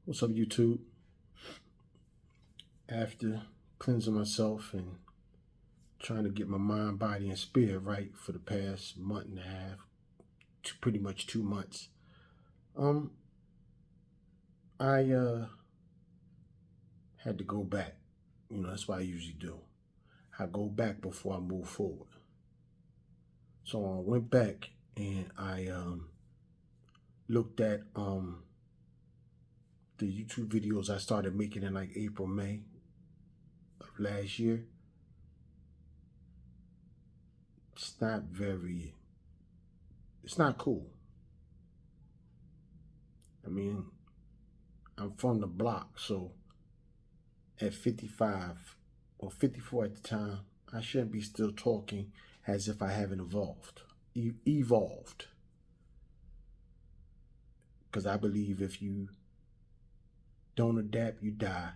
What's up, YouTube? After cleansing myself and trying to get my mind, body, and spirit right for the past month and a half, pretty much 2 months, um, I had to go back. That's what I usually do. I go back before I move forward. So I went back and I looked at the YouTube videos I started making in like April, May of last year. It's not cool. I mean, I'm from the block, so at 55 or 54 at the time, I shouldn't be still talking as if I haven't evolved. Because I believe if you don't adapt, you die.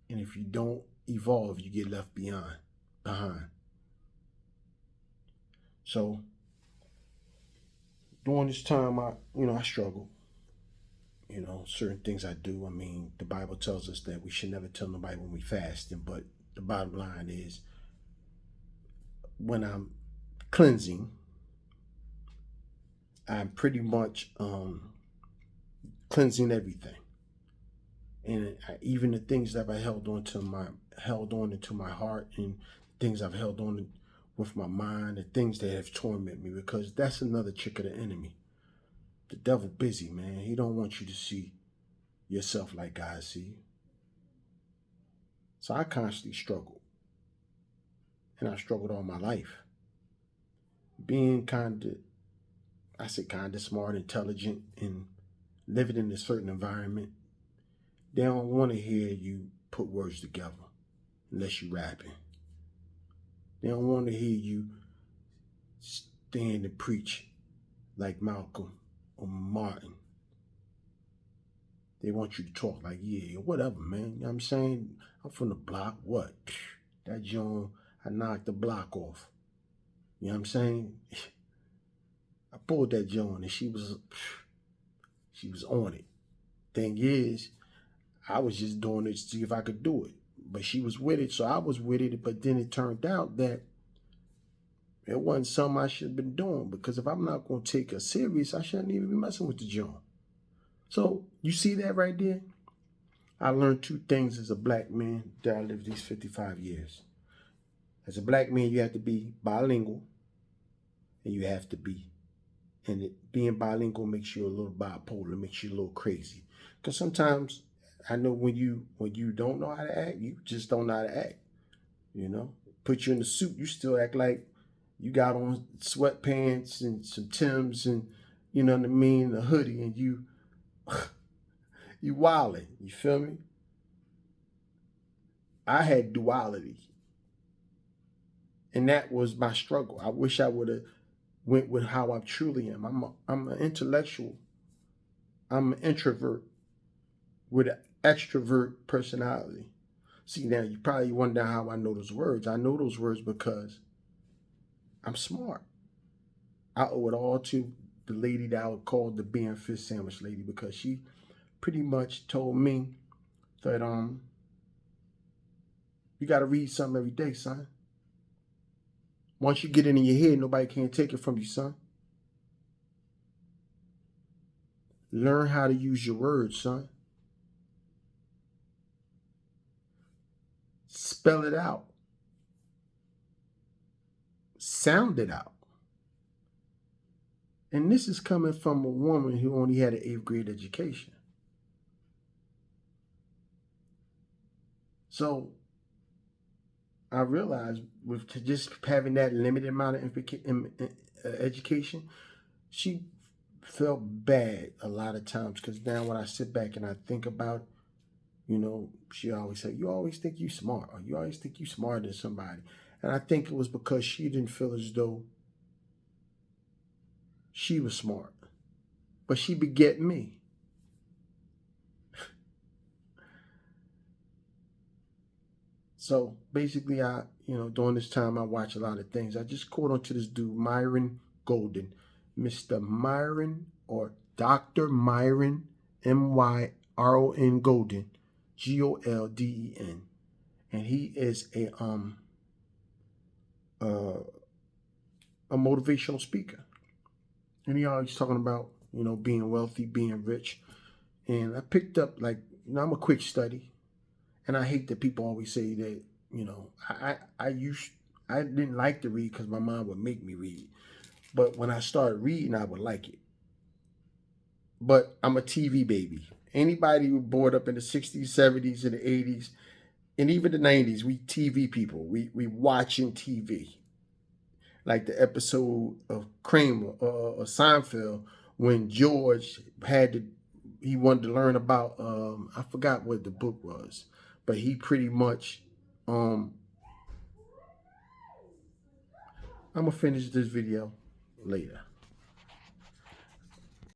And if you don't evolve, you get left behind. So during this time, I struggle. Certain things I do. I mean, the Bible tells us that we should never tell nobody when we fasting, but the bottom line is when I'm cleansing, I'm pretty much cleansing everything, and even the things that I held on into my heart, and things I've held on with my mind, and things that have tormented me, because that's another trick of the enemy. The devil busy, man. He don't want you to see yourself like God see you. So I constantly struggled, and I struggled all my life, being kind of smart, intelligent, and living in a certain environment. They don't want to hear you put words together unless you rapping. They don't want to hear you stand and preach like Malcolm or Martin. They want you to talk like, yeah, whatever, man. You know what I'm saying? I'm from the block. What? That John, I knocked the block off. You know what I'm saying? I pulled that John and she was on it. Thing is, I was just doing it to see if I could do it. But she was with it, so I was with it. But then it turned out that it wasn't something I should have been doing, because if I'm not going to take her serious, I shouldn't even be messing with the John. So you see that right there? I learned two things as a black man that I lived these 55 years. As a black man, you have to be bilingual, and you have to be, and being bilingual makes you a little bipolar, makes you a little crazy. Because sometimes I know when you don't know how to act, you just don't know how to act. Put you in the suit, you still act like you got on sweatpants and some Timbs and, you know what I mean, a hoodie, and you wilding. You feel me? I had duality, and that was my struggle. I wish I would have went with how I truly am. I'm an intellectual. I'm an introvert with an extrovert personality. See, now you probably wonder how I know those words. I know those words because I'm smart. I owe it all to the lady that I would call the beer and fish sandwich lady, because she pretty much told me that you got to read something every day, son. Once you get it in your head, nobody can take it from you, son. Learn how to use your words, son. Spell it out. Sound it out. And this is coming from a woman who only had an 8th grade education. So I realized with just having that limited amount of education, she felt bad a lot of times, because now when I sit back and I think about, she always said, you always think you smart, or you always think you smarter than somebody. And I think it was because she didn't feel as though she was smart. But she beget me. So basically, during this time, I watch a lot of things. I just caught on to this dude, Myron Golden. Mr. Myron, or Dr. Myron, R-O-N Golden, Golden, and he is a motivational speaker, and he always talking about, you know, being wealthy, being rich. And I picked up, like, you know, I'm a quick study, and I hate that people always say that, you know, I didn't like to read because my mom would make me read, but when I started reading, I would like it. But I'm a TV baby. Anybody who brought up in the 60s, 70s, and the 80s, and even the 90s, we TV people. We watching TV. Like the episode of Kramer or Seinfeld when George he wanted to learn about I forgot what the book was, but he pretty much I'm gonna finish this video later.